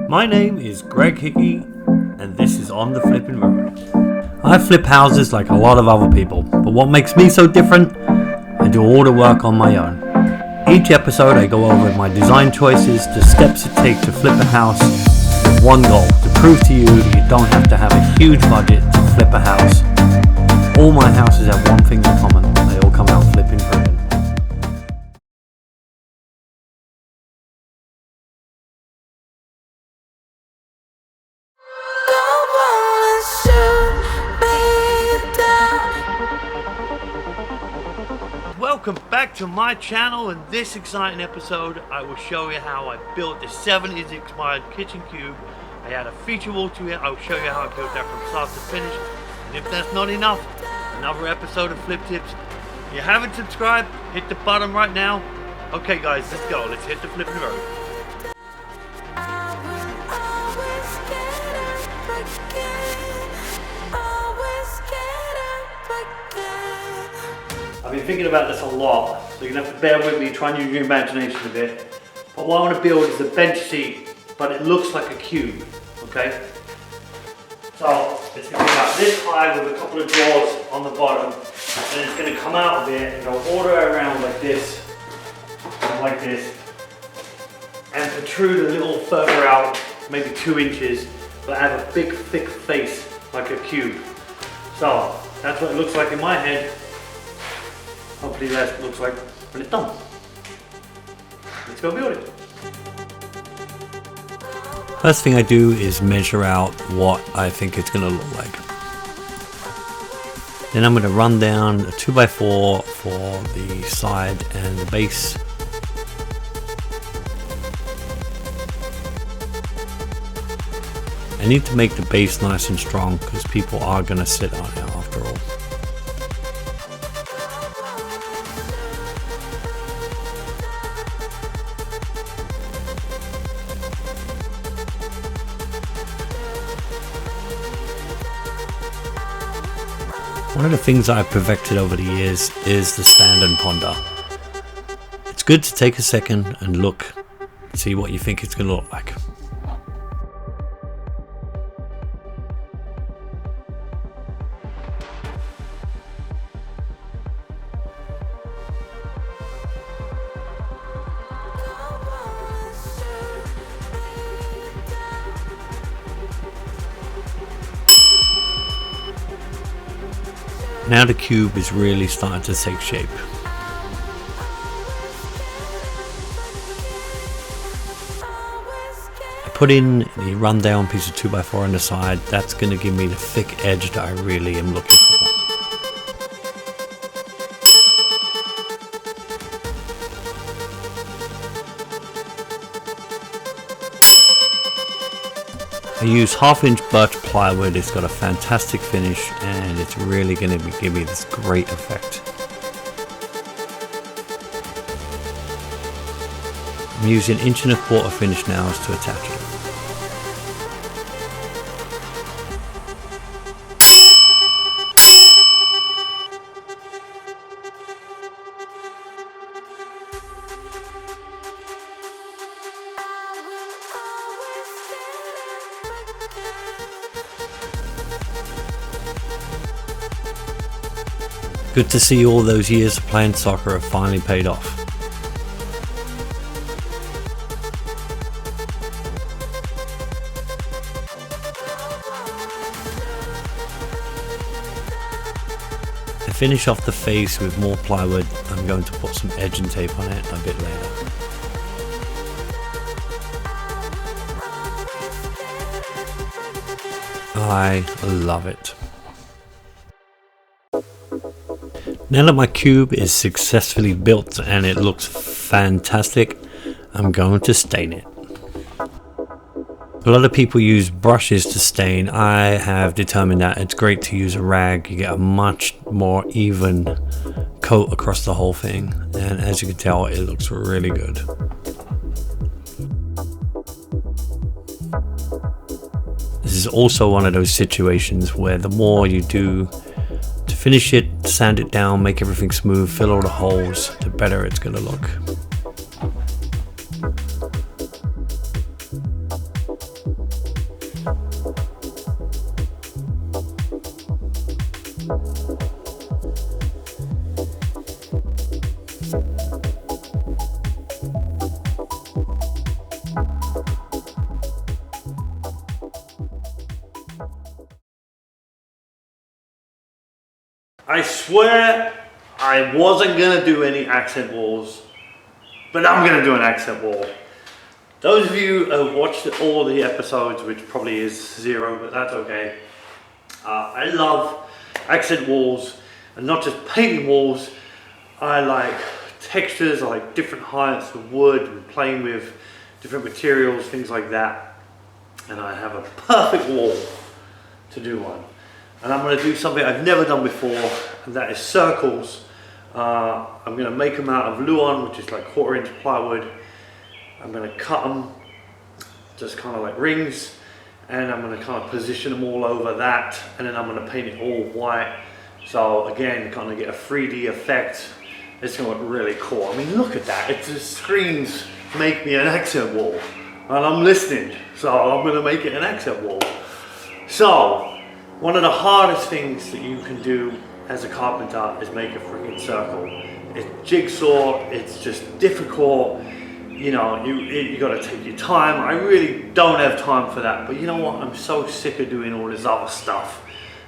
My name is Greg Hickey, and this is On the Flipping Road. I flip houses like a lot of other people, but what makes me so different? I do all the work on my own. Each episode I go over my design choices, the steps it takes to flip a house, with one goal, to prove to you that you don't have to have a huge budget to flip a house. All my houses have one thing in common, they all come out flipping brilliant. Welcome back to my channel. In this exciting episode I will show you how I built the 70s inspired kitchen cube. I had a feature wall to it. I'll show you how I built that from start to finish, and if that's not enough, another episode of Flip Tips. If you haven't subscribed, hit the button right now. Okay guys, let's go, let's hit the flipping road. I've been thinking about this a lot, so you're going to have to bear with me, try and use your imagination a bit. But what I want to build is a bench seat, but it looks like a cube, okay? So it's going to be about this high with a couple of drawers on the bottom, and it's going to come out of it and go all the way around like this, and protrude a little further out, maybe 2 inches, but have a big thick face like a cube. So that's what it looks like in my head. Hopefully that looks like when it's done. Let's go build it. First thing I do is measure out what I think it's going to look like. Then I'm going to run down a 2x4 for the side and the base. I need to make the base nice and strong because people are going to sit on it after all. One of the things I've perfected over the years is the stand and ponder. It's good to take a second and look, see what you think it's going to look like. Now the cube is really starting to take shape. I put in the rundown piece of 2x4 on the side. That's going to give me the thick edge that I really am looking for. I use 1/2 inch birch plywood. It's got a fantastic finish and it's really going to give me this great effect. I'm using 1.25 inch finish nails to attach it. Good to see all those years of playing soccer have finally paid off. To finish off the face with more plywood, I'm going to put some edging tape on it a bit later. I love it. Now that my cube is successfully built and it looks fantastic, I'm going to stain it. A lot of people use brushes to stain. I have determined that it's great to use a rag. You get a much more even coat across the whole thing, and as you can tell, it looks really good. This is also one of those situations where the more you do to finish it, sand it down, make everything smooth, fill all the holes, the better it's going to look. I swear I wasn't gonna do any accent walls, but I'm gonna do an accent wall. Those of you who have watched all the episodes, which probably is 0, but that's okay. I love accent walls, and not just painting walls. I like textures, I like different heights of wood and playing with different materials, things like that. And I have a perfect wall to do one. And I'm going to do something I've never done before, and that is circles. I'm going to make them out of Luan, which is like 1/4 inch plywood. I'm going to cut them just kind of like rings, and I'm going to kind of position them all over that, and then I'm going to paint it all white. So again, kind of get a 3D effect. It's going to look really cool. I mean, look at that. It just screams, make me an accent wall. And I'm listening, so I'm going to make it an accent wall. So, one of the hardest things that you can do as a carpenter is make a freaking circle. It's jigsaw, it's just difficult. You know, you got to take your time. I really don't have time for that, but you know what? I'm so sick of doing all this other stuff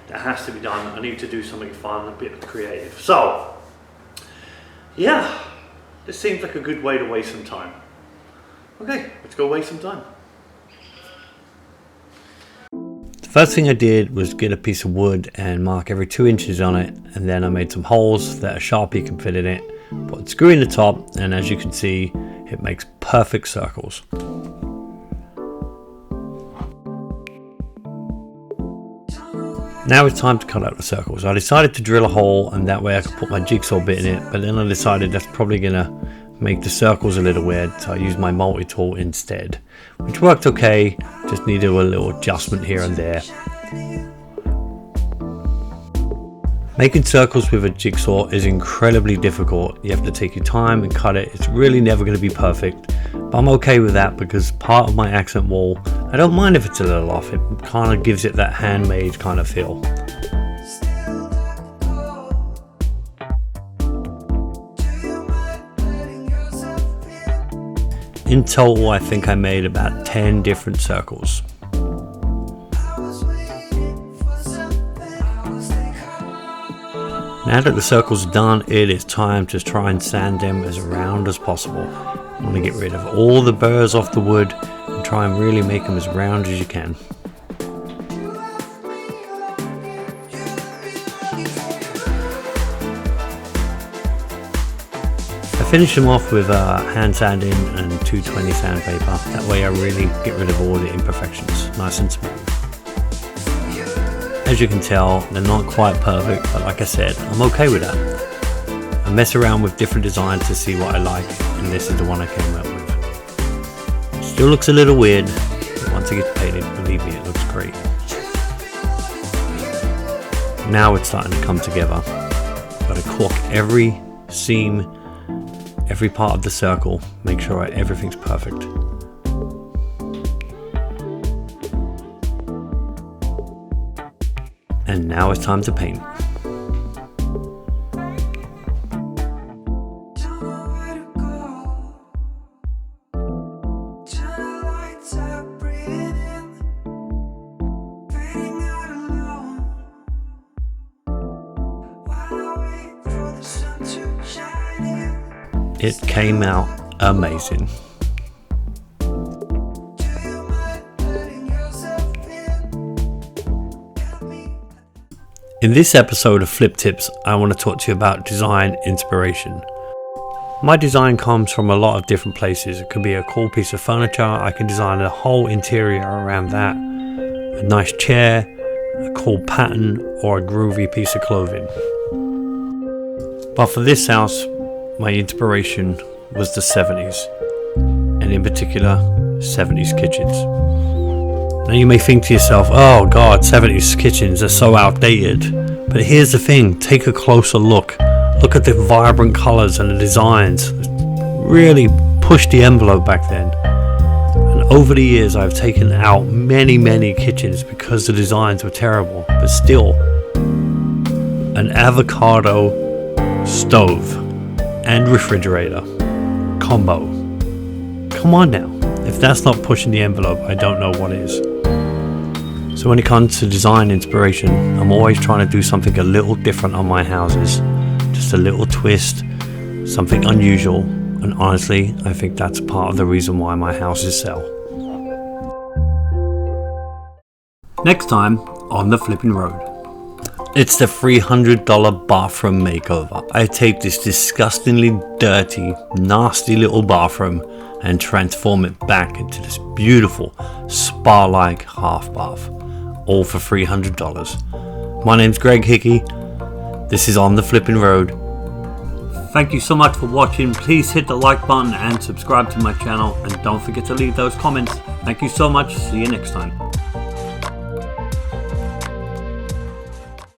that has to be done. I need to do something fun, a bit creative. So, yeah, this seems like a good way to waste some time. Okay, let's go waste some time. The first thing I did was get a piece of wood and mark every 2 inches on it, and then I made some holes that a Sharpie can fit in it, put a screw in the top, and as you can see, it makes perfect circles. Now it's time to cut out the circles. I decided to drill a hole, and that way I could put my jigsaw bit in it, but then I decided that's probably gonna make the circles a little weird, so I used my multi-tool instead, which worked okay, just needed a little adjustment here and there. Making circles with a jigsaw is incredibly difficult. You have to take your time and cut it. It's really never going to be perfect, but I'm okay with that because part of my accent wall, I don't mind if it's a little off. It kind of gives it that handmade kind of feel. In total, I think I made about 10 different circles. Now that the circles are done, it is time to try and sand them as round as possible. You want to get rid of all the burrs off the wood and try and really make them as round as you can. I finish them off with hand sanding and 220 sandpaper. That way I really get rid of all the imperfections, nice and smooth. As you can tell, they're not quite perfect, but like I said, I'm okay with that. I mess around with different designs to see what I like, and this is the one I came up with. It still looks a little weird, but once it gets painted, believe me, it looks great. Now it's starting to come together. Gotta cork every seam, every part of the circle, make sure everything's perfect. And now it's time to paint. It came out amazing. In this episode of Flip Tips, I want to talk to you about design inspiration. My design comes from a lot of different places. It could be a cool piece of furniture, I can design a whole interior around that, a nice chair, a cool pattern, or a groovy piece of clothing. But for this house, my inspiration was the 70s, and in particular, 70s kitchens. Now you may think to yourself, oh god, 70s kitchens are so outdated. But here's the thing, take a closer look. Look at the vibrant colours and the designs. Really pushed the envelope back then. And over the years I've taken out many kitchens because the designs were terrible. But still, an avocado stove and refrigerator combo. Come on now. If that's not pushing the envelope, I don't know what is. So when it comes to design inspiration, I'm always trying to do something a little different on my houses. Just a little twist, something unusual, and honestly, I think that's part of the reason why my houses sell. Next time on The Flipping Road. It's the $300 bathroom makeover. I take this disgustingly dirty, nasty little bathroom and transform it back into this beautiful spa-like half bath, all for $300. My name's Greg Hickey. This is On the Flipping Road. Thank you so much for watching. Please hit the like button and subscribe to my channel, and don't forget to leave those comments. Thank you so much. See you next time.